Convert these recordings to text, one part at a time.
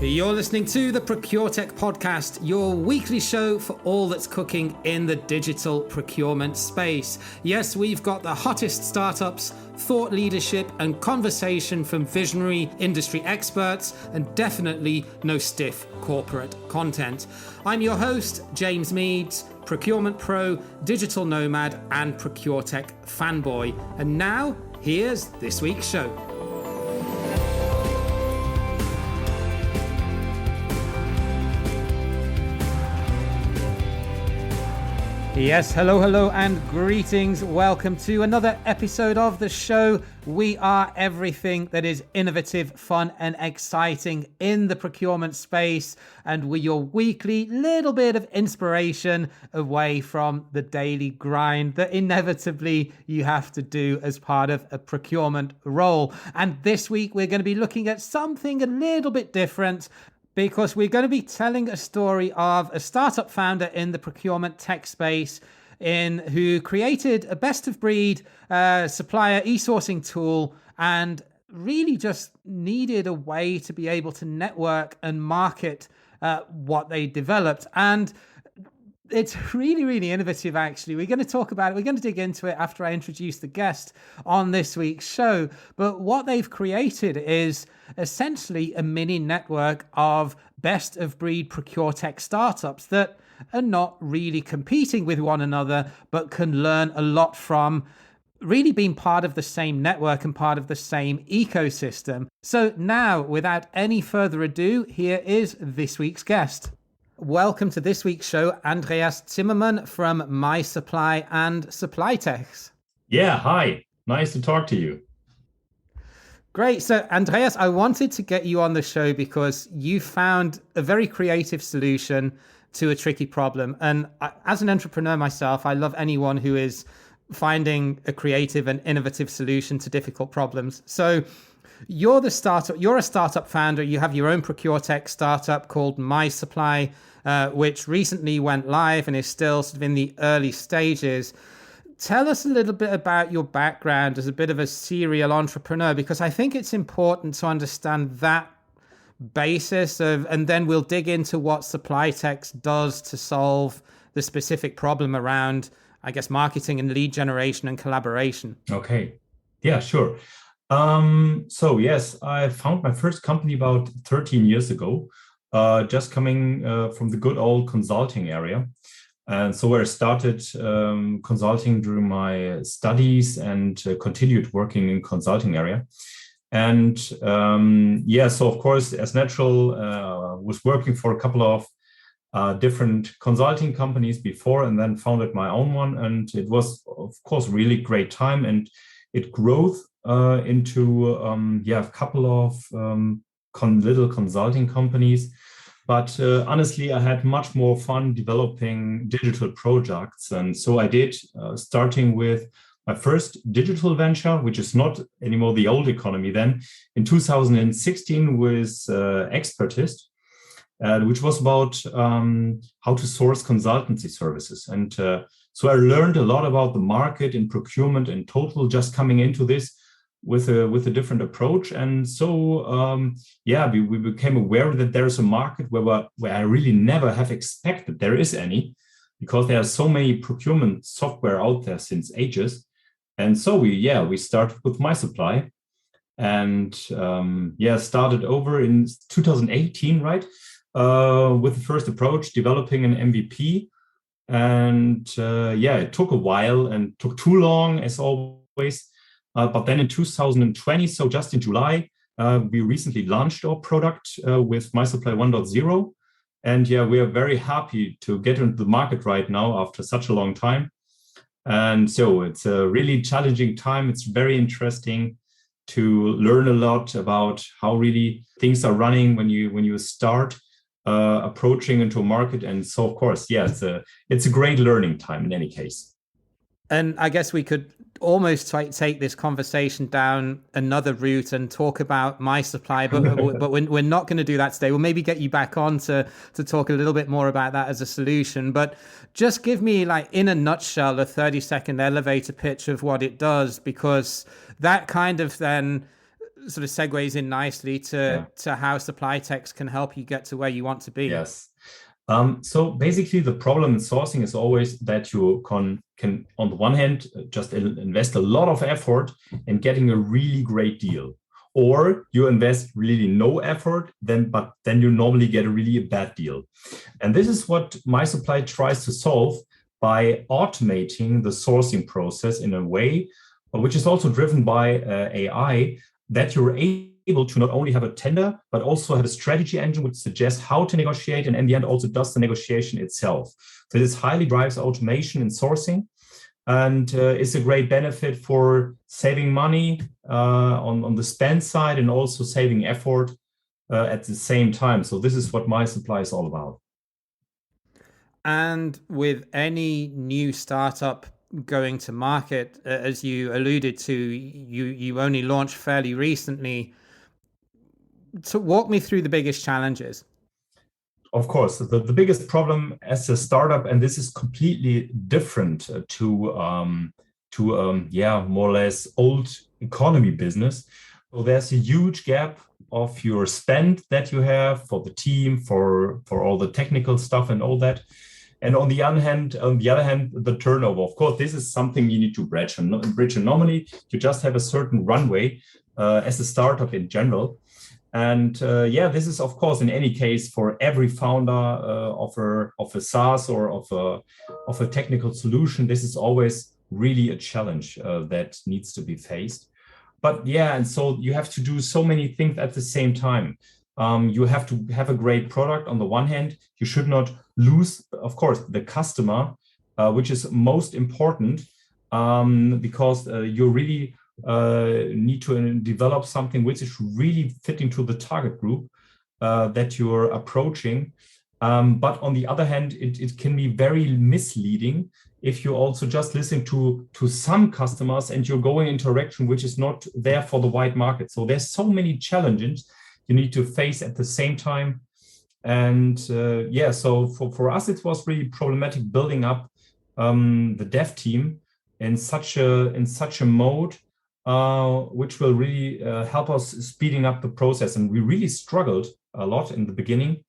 You're listening to the Procuretech podcast, your weekly show for all that's cooking in the digital procurement space. Yes, we've got the hottest startups, thought leadership, and conversation from visionary industry experts, and definitely no stiff corporate content. I'm your host, James Meads, Procurement Pro, Digital Nomad, and Procuretech fanboy. And now, here's this week's show. Yes, hello, and greetings. Welcome to another episode of the show. We are everything that is innovative, fun, and exciting in the procurement space, and we're your weekly little bit of inspiration away from the daily grind that inevitably you have to do as part of a procurement role. And this week, we're going to be looking at something a little bit different, because we're going to be telling a story of a startup founder in the procurement tech space who created a best-of-breed supplier e-sourcing tool and really just needed a way to be able to network and market what they developed. And it's really, really innovative, actually. We're going to talk about it. We're going to dig into it after I introduce the guest on this week's show. But what they've created is essentially a mini network of best-of-breed Procuretech startups that are not really competing with one another, but can learn a lot from really being part of the same network and part of the same ecosystem. So now, without any further ado, here is this week's guest. Welcome to this week's show, Andreas Zimmermann from MySupply and Supplytechs. Yeah, hi. Nice to talk to you. Great. So, Andreas, I wanted to get you on the show because you found a very creative solution to a tricky problem. And as an entrepreneur myself, I love anyone who is finding a creative and innovative solution to difficult problems. So, you're a startup founder. You have your own Procuretech startup called MySupply, which recently went live and is still sort of in the early stages. Tell us a little bit about your background as a bit of a serial entrepreneur, because I think it's important to understand that basis and then we'll dig into what Supplytechs does to solve the specific problem around, I guess, marketing and lead generation and collaboration. Okay. Yeah, sure. So yes, I found my first company about 13 years ago, just coming from the good old consulting area. And so I started consulting during my studies and continued working in consulting area. And so of course, as natural, was working for a couple of different consulting companies before, and then founded my own one. And it was, of course, really great time, and it grew into a couple of little consulting companies. But honestly, I had much more fun developing digital projects. And so I did, starting with my first digital venture, which is not anymore the old economy then, in 2016 with Expertist, which was about how to source consultancy services. And so I learned a lot about the market and procurement in total, just coming into this with a different approach. And so, we became aware that there is a market where I really never have expected there is any, because there are so many procurement software out there since ages. And so we started with MySupply and started over in 2018, right? With the first approach, developing an MVP. And it took a while and took too long, as always. But then in 2020, so just in July, we recently launched our product with MySupply 1.0. And we are very happy to get into the market right now after such a long time. And so it's a really challenging time. It's very interesting to learn a lot about how really things are running when you start approaching into a market. And so, of course, it's a great learning time in any case. And I guess we could almost take this conversation down another route and talk about MySupply, but we're not going to do that today. We'll maybe get you back on to talk a little bit more about that as a solution. But just give me, like, in a nutshell, a 30-second elevator pitch of what it does, because that kind of then sort of segues in nicely to how Supplytechs can help you get to where you want to be. Yes. So basically, the problem in sourcing is always that you can on the one hand, just invest a lot of effort in getting a really great deal, or you invest really no effort, but then you normally get a really bad deal. And this is what MySupply tries to solve by automating the sourcing process in a way which is also driven by AI, that you're able to not only have a tender, but also have a strategy engine which suggests how to negotiate, and in the end also does the negotiation itself. So this highly drives automation in sourcing, and is a great benefit for saving money on the spend side, and also saving effort at the same time. So this is what MySupply is all about. And with any new startup going to market, as you alluded to, you only launched fairly recently. So walk me through the biggest challenges. Of course, the biggest problem as a startup, and this is completely different to more or less old economy business. So there's a huge gap of your spend that you have for the team, for all the technical stuff and all that. And on the other hand, the turnover. Of course, this is something you need to bridge. And normally, you just have a certain runway as a startup in general. And this is, of course, in any case, for every founder of a SaaS or of a technical solution, this is always really a challenge that needs to be faced. But and so you have to do so many things at the same time. You have to have a great product on the one hand. You should not lose, of course, the customer, which is most important, because you really need to develop something which is really fitting to the target group that you're approaching. But on the other hand, it can be very misleading if you also just listen to some customers and you're going in a direction which is not there for the wide market. So there's so many challenges you need to face at the same time. And so for us, it was really problematic building up the dev team in such a mode which will really help us speeding up the process. And we really struggled a lot in the beginning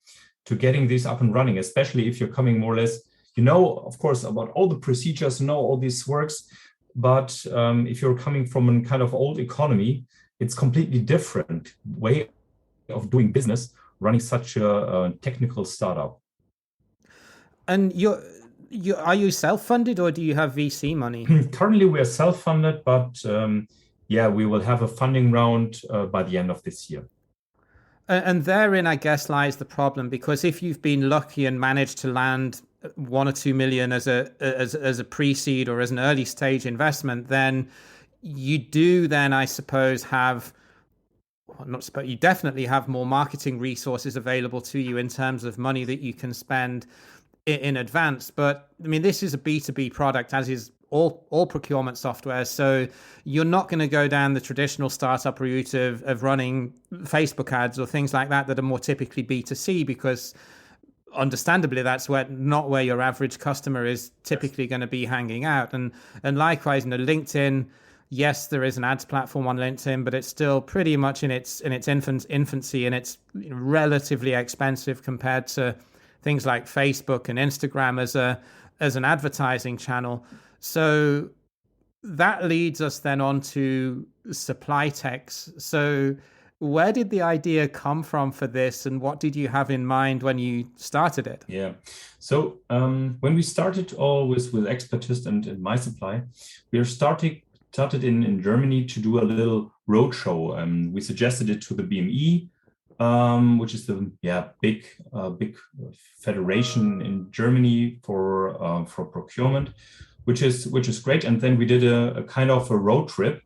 to getting this up and running, especially if you're coming more or less, of course, about all the procedures, all this works. But if you're coming from a kind of old economy, it's completely different way of doing business, running such a technical startup. And are you self-funded, or do you have VC money? Currently, we are self-funded, but we will have a funding round by the end of this year. And therein, I guess, lies the problem, because if you've been lucky and managed to land 1 or 2 million as a pre-seed or as an early stage investment, then you do I suppose you definitely have more marketing resources available to you in terms of money that you can spend in advance. But I mean, this is a B2B product, as is all procurement software. So you're not going to go down the traditional startup route of running Facebook ads or things like that are more typically B2C, because understandably that's not where your average customer is typically going to be hanging out. And likewise, LinkedIn, yes, there is an ads platform on LinkedIn, but it's still pretty much in its infancy, and it's relatively expensive compared to things like Facebook and Instagram as an advertising channel. So that leads us then on to Supplytechs. So where did the idea come from for this, and what did you have in mind when you started it? Yeah. So when we started always with Expertist and MySupply, we started in Germany to do a little roadshow. We suggested it to the BME, which is the big federation in Germany for procurement, which is great. And then we did a kind of a road trip,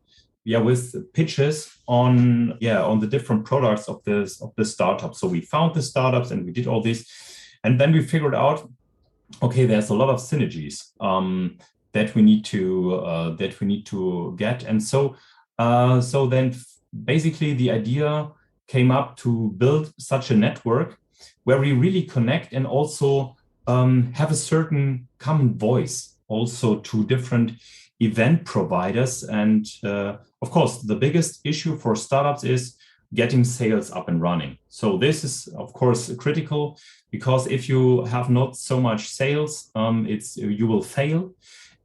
with pitches on the different products of the startup. So we found the startups and we did all this, and then we figured out, okay, there's a lot of synergies that we need to get. And so then basically the idea came up to build such a network where we really connect and also have a certain common voice also to different event providers. And of course, the biggest issue for startups is getting sales up and running. So this is, of course, critical, because if you have not so much sales, you will fail.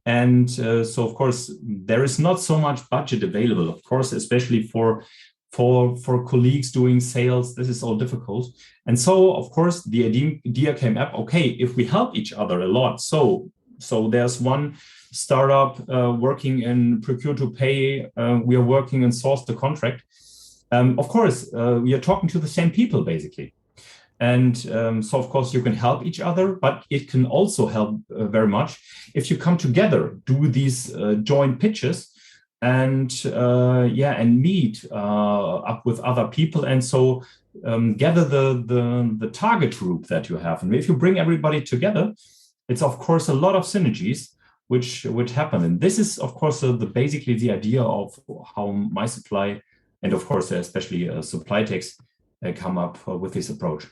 And so, of course, there is not so much budget available, of course, especially for colleagues doing sales. This is all difficult. And so, of course, the idea came up, okay, if we help each other a lot. So there's one startup working in procure to pay. We are working in source to contract. Of course, we are talking to the same people, basically. And so, of course, you can help each other, but it can also help very much if you come together, do these joint pitches, and meet up with other people, and so gather the target group that you have. And if you bring everybody together, it's of course a lot of synergies which would happen. And this is, of course, basically the idea of how MySupply and, of course, especially Supplytechs come up with this approach.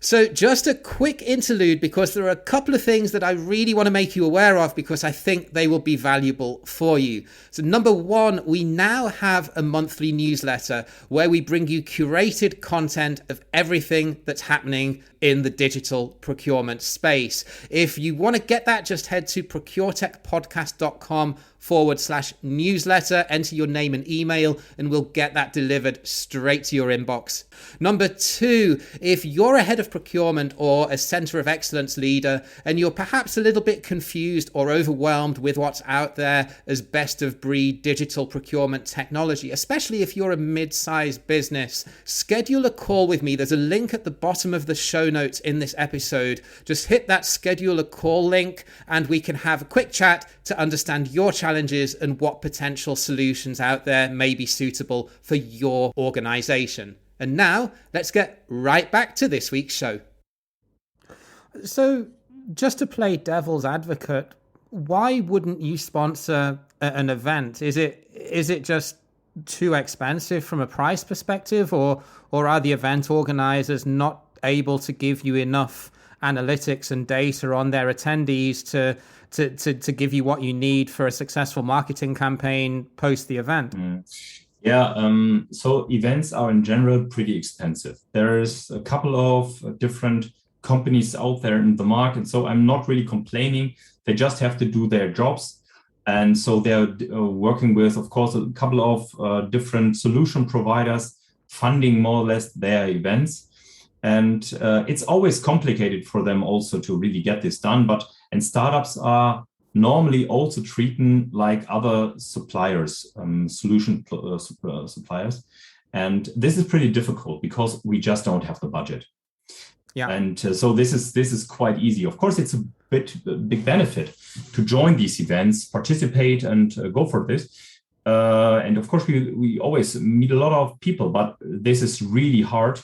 So just a quick interlude, because there are a couple of things that I really want to make you aware of, because I think they will be valuable for you. So number one, we now have a monthly newsletter where we bring you curated content of everything that's happening in the digital procurement space. If you want to get that, just head to procuretechpodcast.com/newsletter, enter your name and email, and we'll get that delivered straight to your inbox. Number two, if you're a head of procurement or a center of excellence leader, and you're perhaps a little bit confused or overwhelmed with what's out there as best of breed digital procurement technology, especially if you're a mid-sized business, schedule a call with me. There's a link at the bottom of the show notes in this episode. Just hit that schedule a call link and we can have a quick chat to understand your challenges and what potential solutions out there may be suitable for your organization. And now let's get right back to this week's show. So just to play devil's advocate, why wouldn't you sponsor an event? Is it just too expensive from a price perspective, or are the event organizers not able to give you enough analytics and data on their attendees to give you what you need for a successful marketing campaign post the event? So events are in general pretty expensive. There's a couple of different companies out there in the market, so I'm not really complaining. They just have to do their jobs. And so they're working with, of course, a couple of different solution providers, funding more or less their events. And it's always complicated for them also to really get this done. And startups are normally also treated like other suppliers, solution suppliers. And this is pretty difficult because we just don't have the budget. Yeah. And so this is quite easy. Of course, it's a big benefit to join these events, participate, and go for this. And of course, we always meet a lot of people, but this is really hard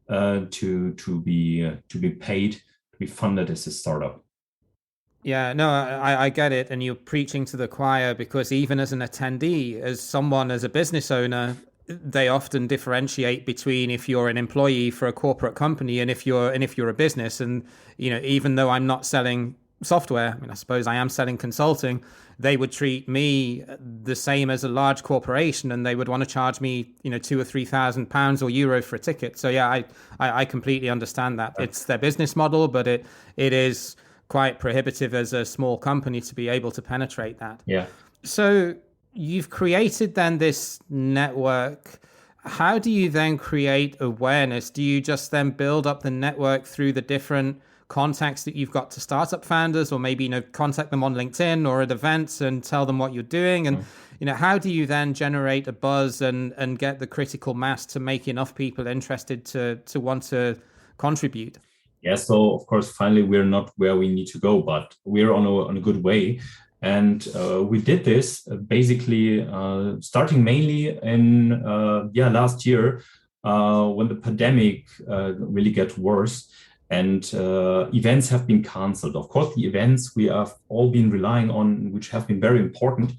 to be paid, to be funded as a startup. Yeah, no, I get it. And you're preaching to the choir, because even as an attendee, as a business owner, they often differentiate between if you're an employee for a corporate company and if you're a business. And, even though I'm not selling software, I suppose I am selling consulting, they would treat me the same as a large corporation, and they would want to charge me, £2,000 or £3,000 or euro for a ticket. So yeah, I completely understand that. It's their business model, but it is quite prohibitive as a small company to be able to penetrate that. Yeah. So you've created then this network. How do you then create awareness? Do you just then build up the network through the different contacts that you've got to startup founders, or maybe contact them on LinkedIn or at events and tell them what you're doing? And how do you then generate a buzz and get the critical mass to make enough people interested to want to contribute? Yeah, so of course, finally, we're not where we need to go, but we're on a good way. And we did this basically starting mainly in last year when the pandemic really got worse and events have been canceled. Of course, the events we have all been relying on, which have been very important,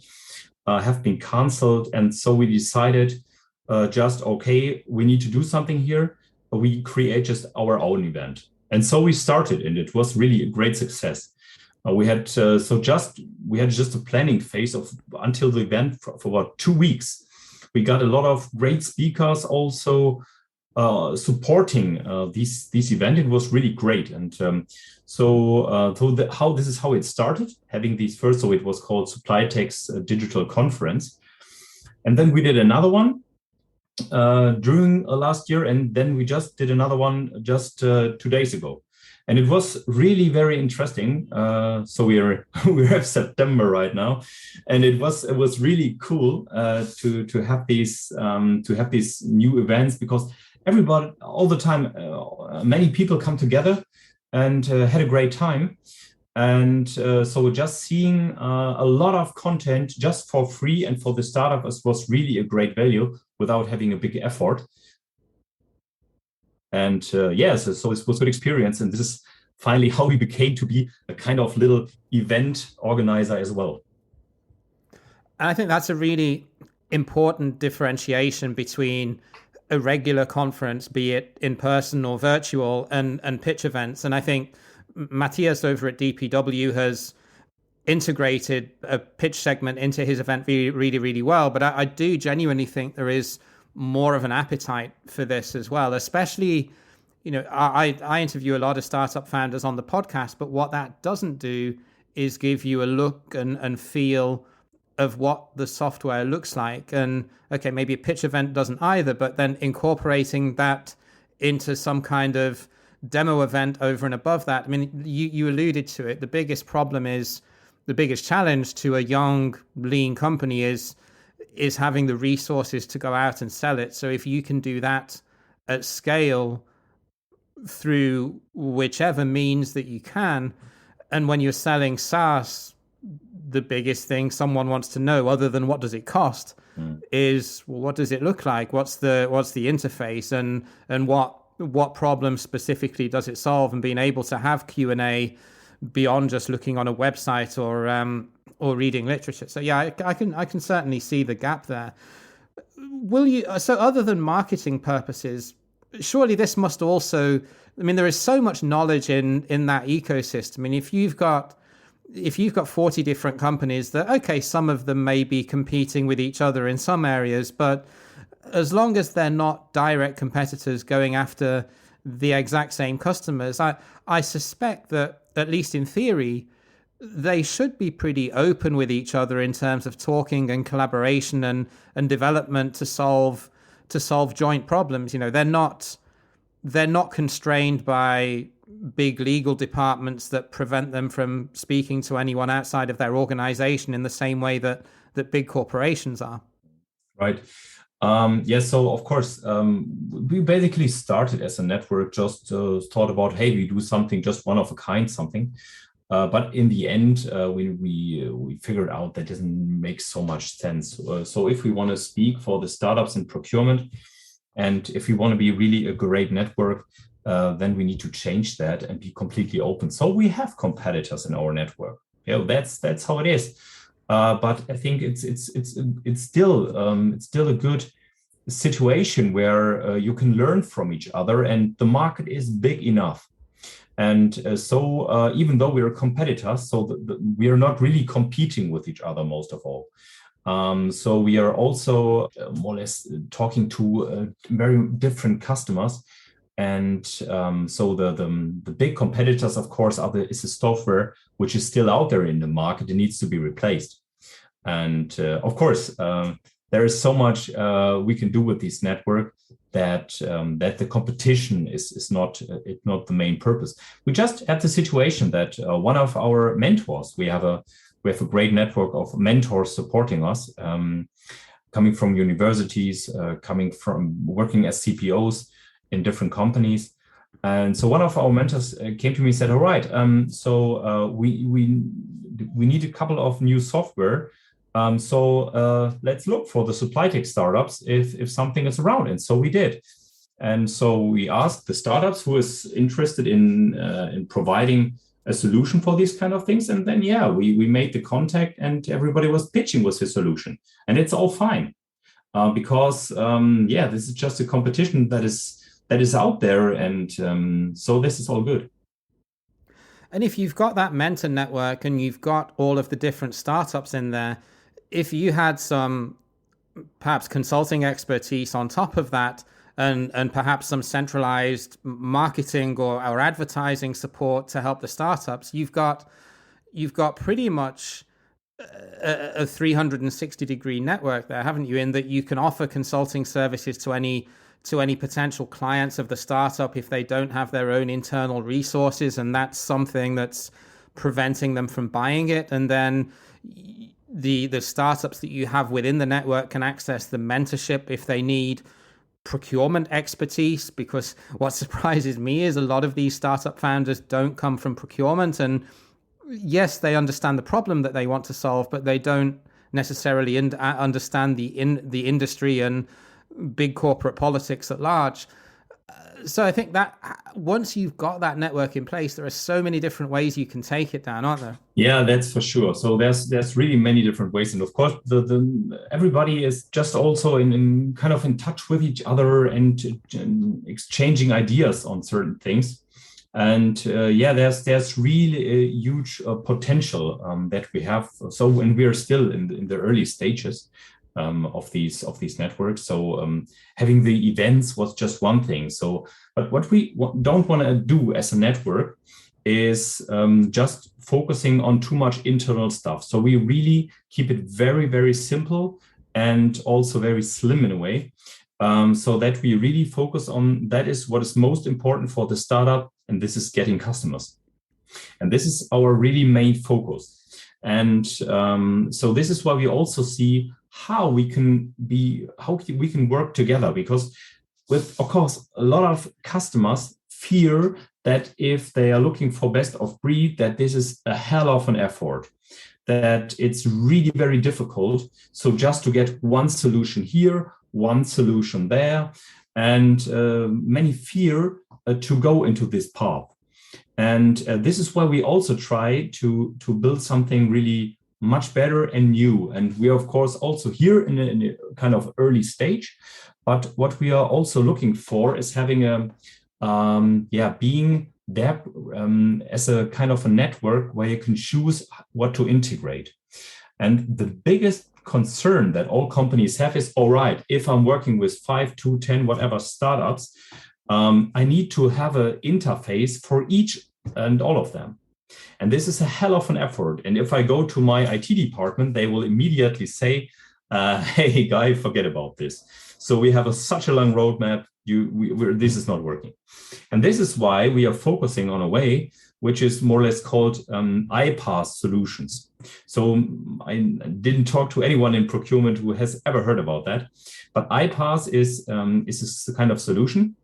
have been canceled. And so we decided we need to do something here. We create just our own event. And so we started, and it was really a great success. We had just a planning phase of until the event for about 2 weeks. We got a lot of great speakers also supporting this event. It was really great, and how it started, having these first. So it was called Supplytechs Digital Conference, and then we did another one during last year, and then we just did another one just 2 days ago. And it was really very interesting. So we have September right now, and it was really cool to have these new events, because everybody all the time, many people come together and had a great time. And so just seeing a lot of content just for free and for the startups was really a great value without having a big effort. And so it was a good experience. And this is finally how we became to be a kind of little event organizer as well. And I think that's a really important differentiation between a regular conference, be it in person or virtual, and pitch events. And I think Matthias over at DPW has integrated a pitch segment into his event really, really well. But I do genuinely think there is more of an appetite for this as well, especially, I interview a lot of startup founders on the podcast, but what that doesn't do is give you a look and feel of what the software looks like. And okay, maybe a pitch event doesn't either, but then incorporating that into some kind of demo event over and above that. I mean, you alluded to it. The biggest problem is, the biggest challenge to a young, lean company is having the resources to go out and sell it. So if you can do that at scale through whichever means that you can, and when you're selling SaaS, the biggest thing someone wants to know, other than what does it cost, is, well, what does it look like? What's the interface, and what problem specifically does it solve? And being able to have Q&A beyond just looking on a website or reading literature. So yeah, I can certainly see the gap there. So other than marketing purposes, surely this must also, I mean, there is so much knowledge in that ecosystem. I mean, if you've got 40 different companies that, okay, some of them may be competing with each other in some areas, but as long as they're not direct competitors going after the exact same customers, I suspect that, at least in theory, they should be pretty open with each other in terms of talking and collaboration and development to solve joint problems. They're not constrained by big legal departments that prevent them from speaking to anyone outside of their organization in the same way that big corporations are. Right. So of course, we basically started as a network, just thought about, hey, we do something just one of a kind, something. But in the end, we figured out that doesn't make so much sense. So if we want to speak for the startups in procurement, and if we want to be really a great network, then we need to change that and be completely open. So we have competitors in our network. That's how it is. But I think it's still a good situation where you can learn from each other, and the market is big enough. And so even though we are competitors, we are not really competing with each other most of all. So we are also more or less talking to very different customers. And so the big competitors, of course, is the software which is still out there in the market. It needs to be replaced. And of course, there is so much we can do with this network that the competition is not the main purpose. We just had the situation that one of our mentors, we have a great network of mentors supporting us, coming from universities, coming from working as CPOs in different companies. And so one of our mentors came to me and said, all right, we need a couple of new software. Let's look for the Supplytech startups if something is around. And so we did. And so we asked the startups who is interested in providing a solution for these kind of things. And then, we made the contact, and everybody was pitching with his solution. And it's all fine because, this is just a competition that is out there. And so this is all good. And if you've got that mentor network and you've got all of the different startups in there, if you had some perhaps consulting expertise on top of that, and perhaps some centralized marketing or advertising support to help the startups, you've got pretty much a 360-degree network there, haven't you? In that you can offer consulting services to any potential clients of the startup if they don't have their own internal resources, and that's something that's preventing them from buying it. And then the startups that you have within the network can access the mentorship if they need procurement expertise, because what surprises me is a lot of these startup founders don't come from procurement, and yes, they understand the problem that they want to solve, but they don't necessarily understand the industry and big corporate politics at large. So I think that once you've got that network in place, there are so many different ways you can take it down, aren't there? Yeah, that's for sure. So there's really many different ways, and of course, the everybody is just also in kind of in touch with each other and exchanging ideas on certain things. And there's really a huge potential that we have. So, and we are still in the early stages of these networks. So having the events was just one thing. So, but what we don't want to do as a network is just focusing on too much internal stuff. So we really keep it very, very simple and also very slim in a way. So that we really focus on that is what is most important for the startup, and this is getting customers. And this is our really main focus. And so this is why we also see how we can work together, because with, of course, a lot of customers fear that if they are looking for best of breed, that this is a hell of an effort, that it's really very difficult. So just to get one solution here, one solution there, and many fear to go into this path. And this is why we also try to build something really much better and new. And we are, of course, also here in a kind of early stage. But what we are also looking for is having being there as a kind of a network where you can choose what to integrate. And the biggest concern that all companies have is, all right, if I'm working with 5 to 10, whatever startups, I need to have an interface for each and all of them. And this is a hell of an effort. And if I go to my IT department, they will immediately say, hey, guy, forget about this. So we have such a long roadmap. This is not working. And this is why we are focusing on a way which is more or less called iPaaS solutions. So I didn't talk to anyone in procurement who has ever heard about that. But iPaaS is a kind of solution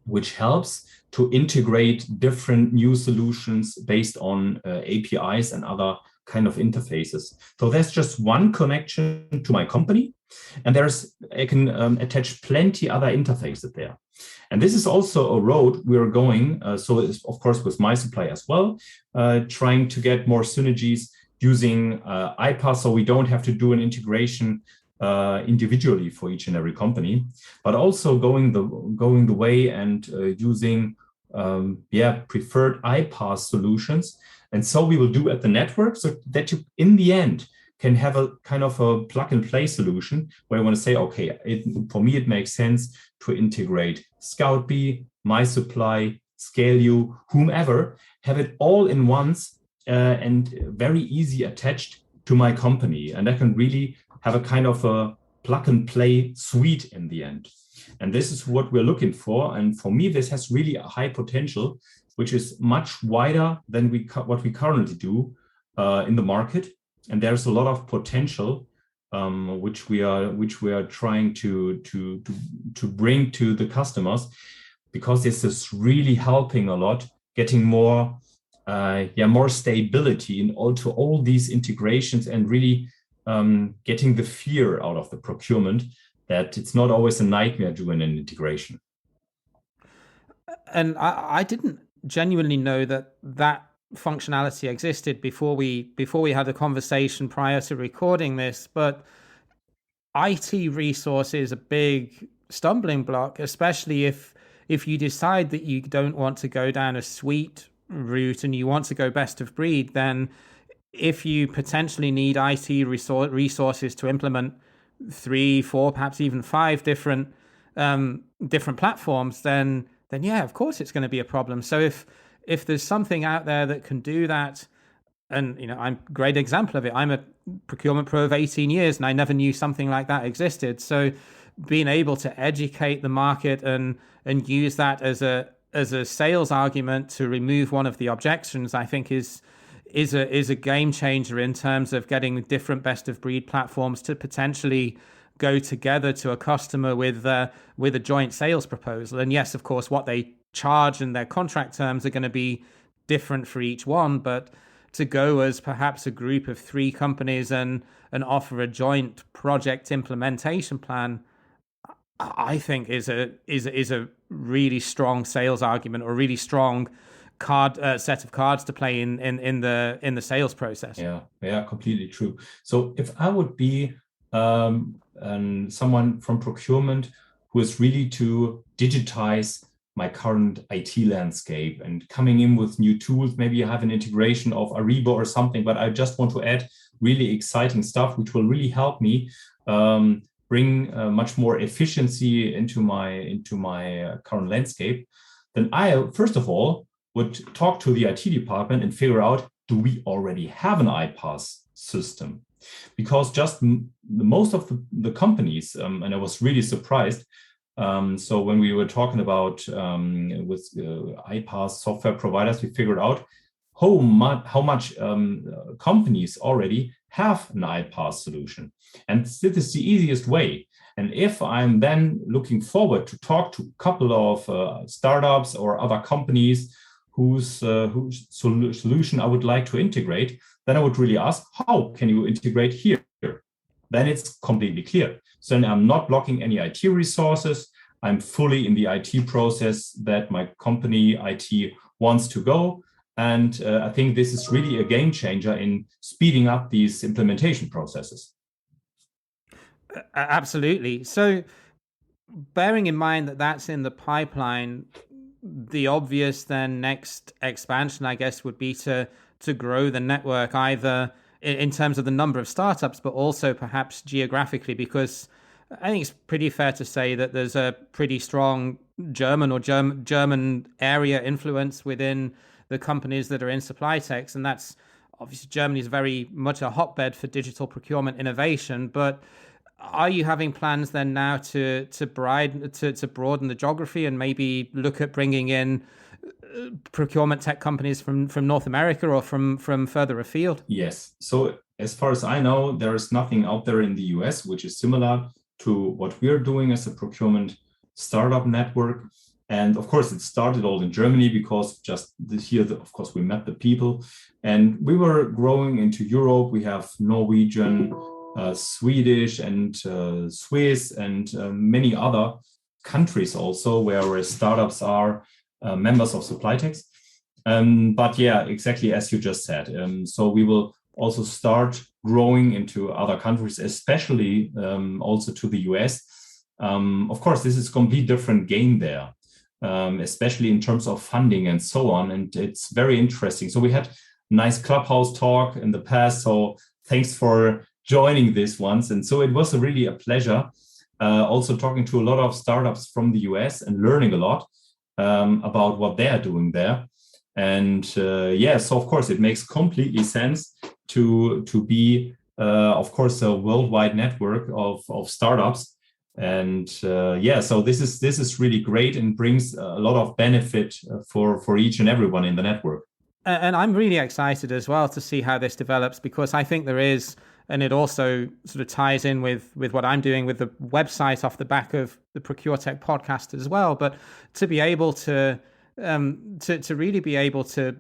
which helps to integrate different new solutions based on APIs and other kind of interfaces. So there's just one connection to my company, and I can attach plenty other interfaces there. And this is also a road we're going. So it's, of course, with MySupply as well, trying to get more synergies using iPaaS, so we don't have to do an integration individually for each and every company, but also going the way and using preferred iPaaS solutions. And so we will do at the network, so that you, in the end, can have a kind of a plug and play solution where you want to say, okay, for me, it makes sense to integrate ScoutBee, MySupply, ScaleU, whomever, have it all in once and very easy attached to my company. And I can really have a kind of a plug and play suite in the end. And this is what we're looking for. And for me, this has really a high potential, which is much wider than what we currently do in the market. And there's a lot of potential which we are trying to bring to the customers, because this is really helping a lot, getting more stability in all these integrations, and really getting the fear out of the procurement that it's not always a nightmare doing an integration. And I didn't genuinely know that functionality existed before we had a conversation prior to recording this. But IT resource is a big stumbling block, especially if you decide that you don't want to go down a suite route and you want to go best of breed, then if you potentially need IT resources to implement 3, 4, perhaps even 5 different platforms, then yeah, of course it's going to be a problem. So if there's something out there that can do that, and I'm a great example of it. I'm a procurement pro of 18 years, and I never knew something like that existed. So being able to educate the market and use that as a sales argument to remove one of the objections, I think is a game changer in terms of getting different best of breed platforms to potentially go together to a customer with a joint sales proposal. And yes, of course, what they charge and their contract terms are going to be different for each one, but to go as perhaps a group of 3 companies and offer a joint project implementation plan, I think is a really strong sales argument, or a really strong set of cards to play in the sales process. Yeah, completely true. So if I would be someone from procurement who is really to digitize my current IT landscape and coming in with new tools, maybe I have an integration of Ariba or something, but I just want to add really exciting stuff which will really help me bring much more efficiency into my current landscape, then I first of all would talk to the IT department and figure out, do we already have an iPaaS system? Because just most of the companies, and I was really surprised. So when we were talking about with iPaaS software providers, we figured out how much companies already have an iPaaS solution. And this is the easiest way. And if I'm then looking forward to talk to a couple of startups or other companies whose solution I would like to integrate, then I would really ask, how can you integrate here? Then it's completely clear. So then I'm not blocking any IT resources. I'm fully in the IT process that my company IT wants to go. And I think this is really a game changer in speeding up these implementation processes. Absolutely. So bearing in mind that that's in the pipeline, the obvious then next expansion, I guess, would be to grow the network, either in terms of the number of startups, but also perhaps geographically, because I think it's pretty fair to say that there's a pretty strong German or German area influence within the companies that are in Supplytechs, and that's obviously Germany is very much a hotbed for digital procurement innovation. But are you having plans then now to broaden the geography and maybe look at bringing in procurement tech companies from North America or from further afield? Yes. So as far as I know, there is nothing out there in the US which is similar to what we're doing as a procurement startup network. And of course, it started all in Germany because just this year, of course, we met the people and we were growing into Europe. We have Norwegian, Swedish and Swiss and many other countries also where startups are members of Supplytechs. But yeah, exactly as you just said. So we will also start growing into other countries, especially also to the US. Of course, this is a completely different game there, especially in terms of funding and so on. And it's very interesting. So we had a nice Clubhouse talk in the past. So thanks for joining this once. And so it was really a pleasure also talking to a lot of startups from the US and learning a lot about what they are doing there. And yeah, so of course, it makes completely sense to be, of course, a worldwide network of startups. And yeah, so this is really great and brings a lot of benefit for each and everyone in the network. And I'm really excited as well to see how this develops, because I think there is, and it also sort of ties in with what I'm doing with the website off the back of the Procuretech podcast as well. But to be able to really be able to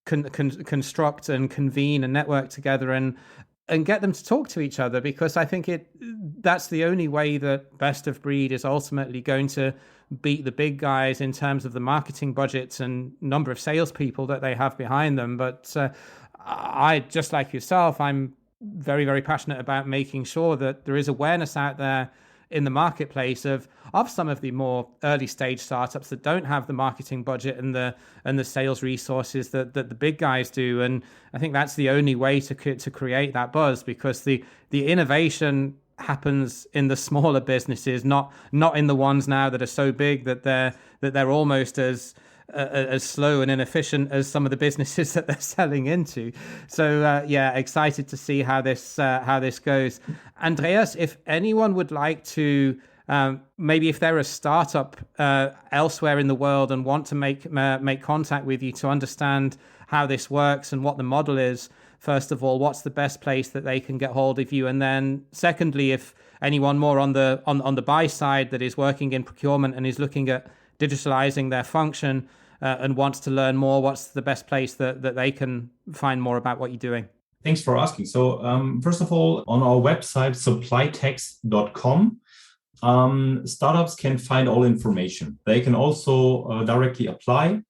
construct and convene a network together and get them to talk to each other, because I think that's the only way that best of breed is ultimately going to beat the big guys in terms of the marketing budgets and number of salespeople that they have behind them. But I, just like yourself, I'm very, very passionate about making sure that there is awareness out there in the marketplace of some of the more early stage startups that don't have the marketing budget and the sales resources that the big guys do. And I think that's the only way to create that buzz, because the innovation happens in the smaller businesses, not in the ones now that are so big that they're almost as slow and inefficient as some of the businesses that they're selling into. So excited to see how this goes. Andreas, if anyone would like to, maybe if they're a startup elsewhere in the world and want to make contact with you to understand how this works and what the model is, first of all, what's the best place that they can get hold of you? And then secondly, if anyone more on the buy side that is working in procurement and is looking at digitalizing their function and wants to learn more, what's the best place that they can find more about what you're doing? Thanks for asking. So first of all, on our website, supplytechs.com, startups can find all information. They can also directly apply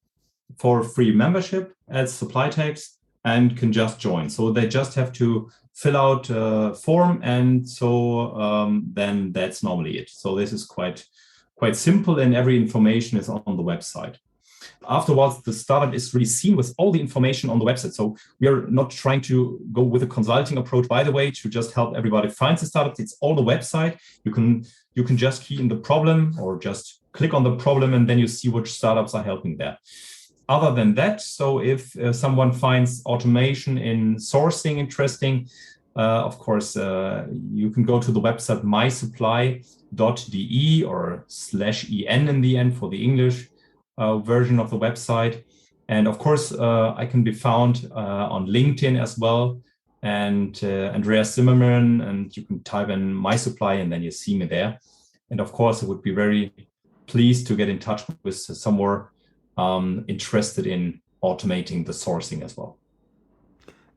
for free membership at Supplytechs and can just join. So they just have to fill out a form, and so then that's normally it. So this is quite simple, and every information is on the website. Afterwards, the startup is really seen with all the information on the website. So we are not trying to go with a consulting approach, by the way, to just help everybody find the startup. It's all the website. You can just key in the problem or just click on the problem, and then you see which startups are helping there. Other than that, so if someone finds automation in sourcing interesting, of course, you can go to the website mysupply.de or /en in the end for the English version of the website. And of course, I can be found on LinkedIn as well, and Andreas Zimmermann, and you can type in MySupply and then you see me there. And of course, I would be very pleased to get in touch with some more interested in automating the sourcing as well.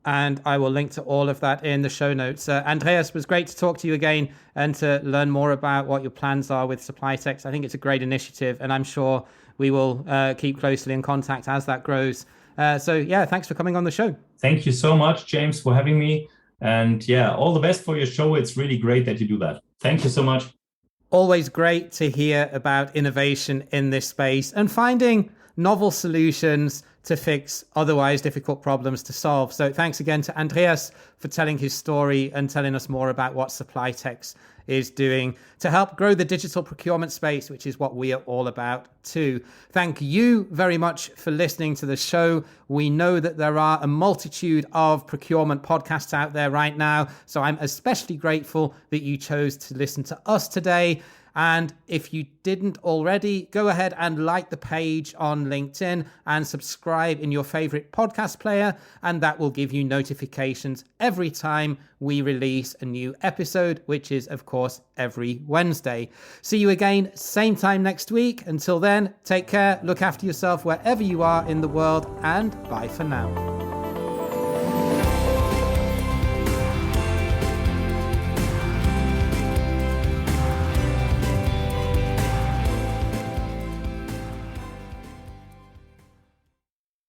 And I will link to all of that in the show notes. Andreas, it was great to talk to you again and to learn more about what your plans are with Supplytechs. I think it's a great initiative, and I'm sure we will keep closely in contact as that grows. Thanks for coming on the show. Thank you so much, James, for having me. And all the best for your show. It's really great that you do that. Thank you so much. Always great to hear about innovation in this space and finding novel solutions to fix otherwise difficult problems to solve. So thanks again to Andreas for telling his story and telling us more about what Supplytechs is doing to help grow the digital procurement space, which is what we are all about too. Thank you very much for listening to the show. We know that there are a multitude of procurement podcasts out there right now, so I'm especially grateful that you chose to listen to us today. And if you didn't already, go ahead and like the page on LinkedIn and subscribe in your favorite podcast player, and that will give you notifications every time we release a new episode, which is, of course, every Wednesday. See you again, same time next week. Until then, take care, look after yourself wherever you are in the world, and bye for now.